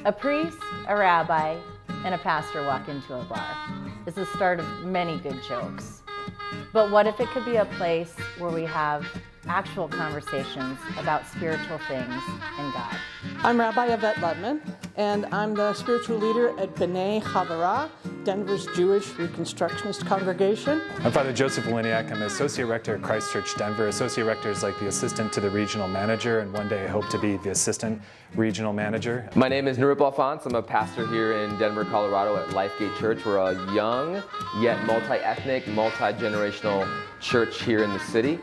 A priest, a rabbi, and a pastor walk into a bar. It's the start of many good jokes. But what if it could be a place where we have actual conversations about spiritual things and God? I'm Rabbi Yvette Ludman, and I'm the spiritual leader at B'nai Havara, Denver's Jewish Reconstructionist congregation. I'm Father Joseph Woliniak. I'm Associate Rector at Christ Church Denver. Associate Rector is like the assistant to the regional manager, and one day I hope to be the assistant regional manager. My name is Nirup. I'm a pastor here in Denver, Colorado at Lifegate Church. We're a young, yet multi-ethnic, multi-generational church here in the city.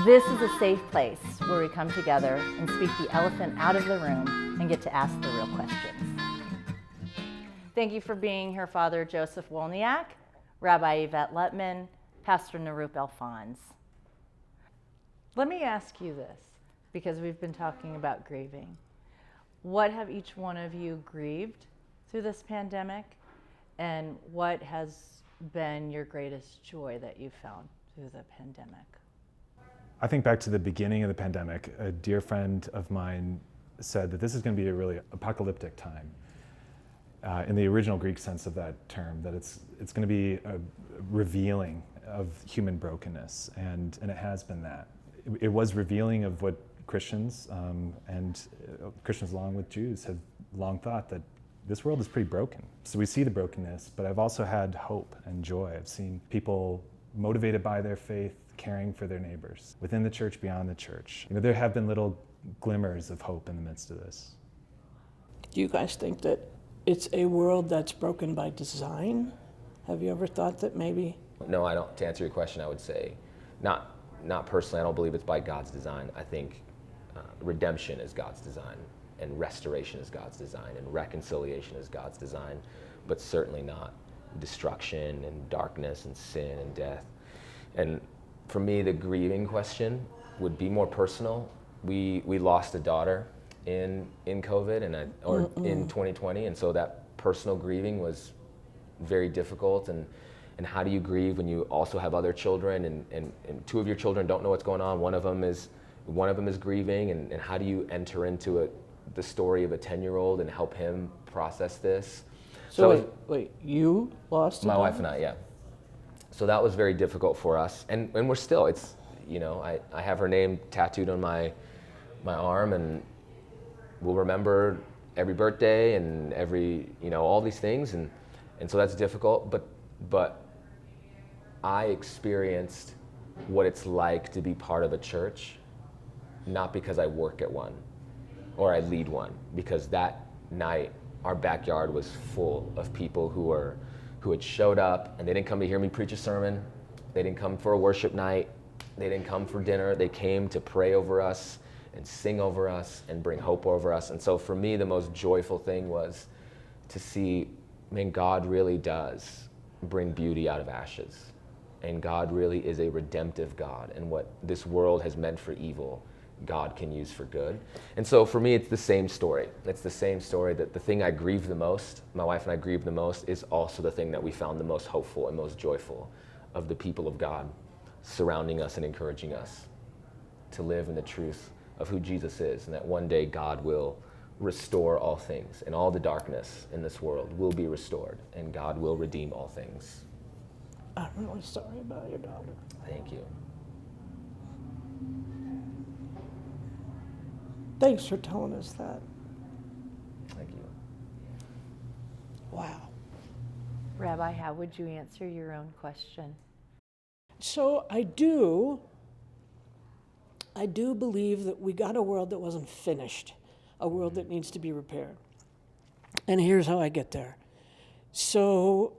This is a safe place where we come together and speak the elephant out of the room and get to ask the real questions. Thank you for being here, Father Joseph Woliniak, Rabbi Yvette Lutman, Pastor Nirup Alphonse. Let me ask you this, because we've been talking about grieving. What have each one of you grieved through this pandemic, and what has been your greatest joy that you've found through the pandemic? I think back to the beginning of the pandemic. A dear friend of mine said that this is going to be a really apocalyptic time. In the original Greek sense of that term, that it's going to be a revealing of human brokenness, and it has been that. It was revealing of what Christians and Christians along with Jews have long thought, that this world is pretty broken. So we see the brokenness, but I've also had hope and joy. I've seen people motivated by their faith, caring for their neighbors, within the church, beyond the church. You know, there have been little glimmers of hope in the midst of this. Do you guys think that it's a world that's broken by design? Have you ever thought that maybe? No, I don't. To answer your question, I would say not personally. I don't believe it's by God's design. I think redemption is God's design, and restoration is God's design, and reconciliation is God's design, but certainly not destruction and darkness and sin and death. And for me, the grieving question would be more personal. We lost a daughter in COVID in 2020, and so that personal grieving was very difficult. And how do you grieve when you also have other children, and two of your children don't know what's going on? One of them is grieving, and how do you enter into the story of a 10-year-old and help him process this? So wait, you lost my wife and I, yeah. So that was very difficult for us, and we're still. It's, you know, I have her name tattooed on my arm, and we'll remember every birthday and every, you know, all these things, and so that's difficult. But I experienced what it's like to be part of a church, not because I work at one or I lead one, because that night our backyard was full of people who had showed up, and they didn't come to hear me preach a sermon. They didn't come for a worship night. They didn't come for dinner. They came to pray over us and sing over us and bring hope over us. And so for me, the most joyful thing was to see, man, God really does bring beauty out of ashes. And God really is a redemptive God. And what this world has meant for evil, God can use for good. And so for me, it's the same story. It's the same story, that the thing I grieve the most, my wife and I grieve the most, is also the thing that we found the most hopeful and most joyful, of the people of God surrounding us and encouraging us to live in the truth of who Jesus is, and that one day God will restore all things, and all the darkness in this world will be restored, and God will redeem all things. I'm really sorry about your daughter. Thank you. Thanks for telling us that. Thank you. Wow. Rabbi, how would you answer your own question? So I do believe that we got a world that wasn't finished, a world that needs to be repaired. And here's how I get there. So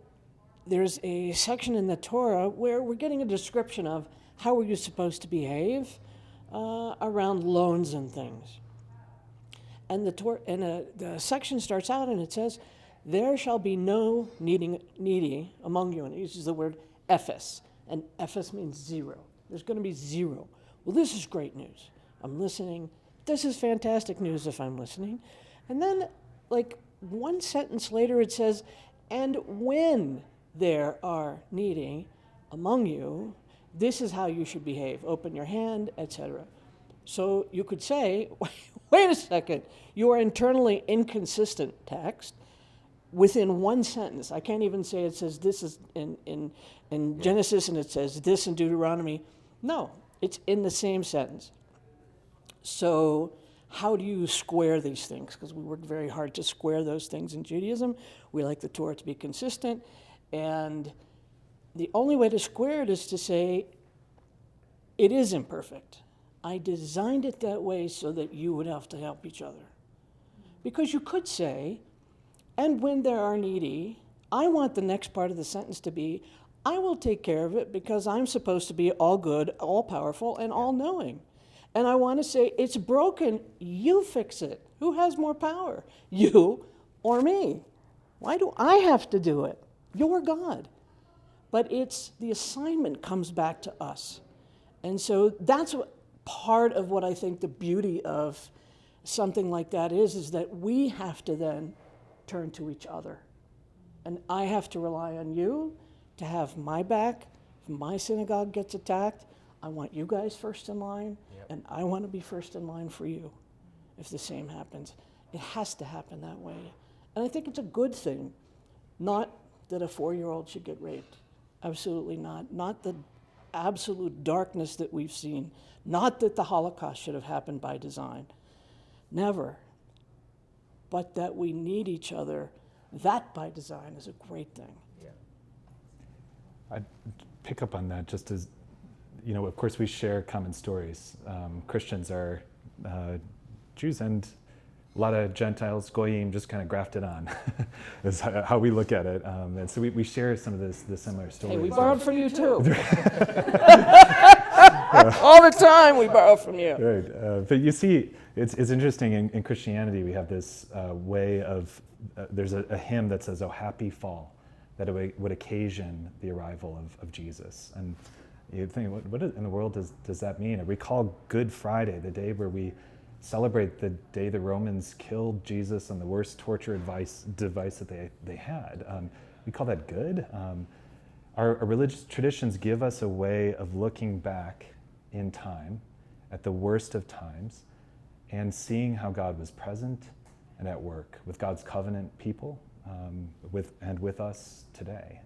there's a section in the Torah where we're getting a description of how are you supposed to behave around loans and things. And the section starts out and it says, "There shall be no needy among you," and it uses the word ephes, and ephes means zero. There's going to be zero. Well, this is great news. I'm listening. This is fantastic news if I'm listening. And then, like, one sentence later it says, "And when there are needy among you, this is how you should behave. Open your hand," etc. So you could say, Wait a second. You are internally inconsistent text within one sentence. I can't even say it says this is in Genesis and it says this in Deuteronomy. No, it's in the same sentence. So how do you square these things? Because we work very hard to square those things in Judaism. We like the Torah to be consistent. And the only way to square it is to say, it is imperfect. I designed it that way so that you would have to help each other. Because you could say, and when there are needy, I want the next part of the sentence to be, I will take care of it because I'm supposed to be all good, all powerful, and all knowing. And I want to say, it's broken, you fix it. Who has more power? You or me? Why do I have to do it? You're God. But it's the assignment comes back to us. And so that's part of what I think the beauty of something like that is that we have to then turn to each other. And I have to rely on you to have my back. If my synagogue gets attacked, I want you guys first in line, and I want to be first in line for you if the same happens. It has to happen that way. And I think it's a good thing, not that a 4-year-old should get raped. Absolutely not. Not the absolute darkness that we've seen. Not that the Holocaust should have happened by design. Never. But that we need each other, that by design is a great thing. Yeah. I'd pick up on that just as, of course we share common stories. Christians are Jews and a lot of Gentiles, Goyim, just kind of grafted on, is how we look at it. And so we share some of the similar stories. Hey, we borrowed from you too. All the time we borrow from you. Right. But you see, it's interesting in Christianity, we have this way of, there's a hymn that says, "Oh, happy fall," that it would occasion the arrival of Jesus. And you think, what in the world does that mean? We call Good Friday the day where we celebrate the day the Romans killed Jesus on the worst torture device that they had. We call that good. Our religious traditions give us a way of looking back in time at the worst of times and seeing how God was present and at work with God's covenant people, with us today,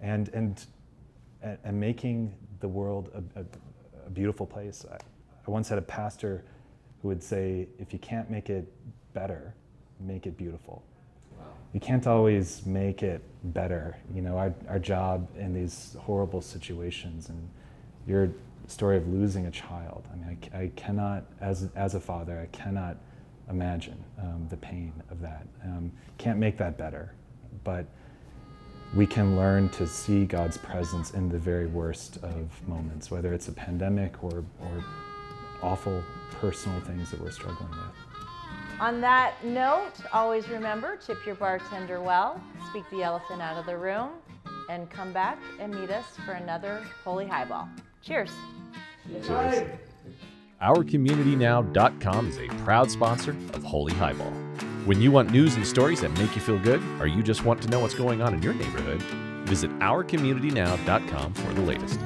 and making the world a beautiful place. I once had a pastor who would say, if you can't make it better, make it beautiful. Wow. You can't always make it better. Our job in these horrible situations, and your story of losing a child. I mean, I cannot, as a father, I cannot imagine the pain of that. Can't make that better, but we can learn to see God's presence in the very worst of moments, whether it's a pandemic or awful personal things that we're struggling with. On that note, always remember, tip your bartender well, speak the elephant out of the room, and come back and meet us for another Holy Highball. Cheers. Cheers. OurCommunityNow.com is a proud sponsor of Holy Highball. When you want news and stories that make you feel good, or you just want to know what's going on in your neighborhood, visit OurCommunityNow.com for the latest.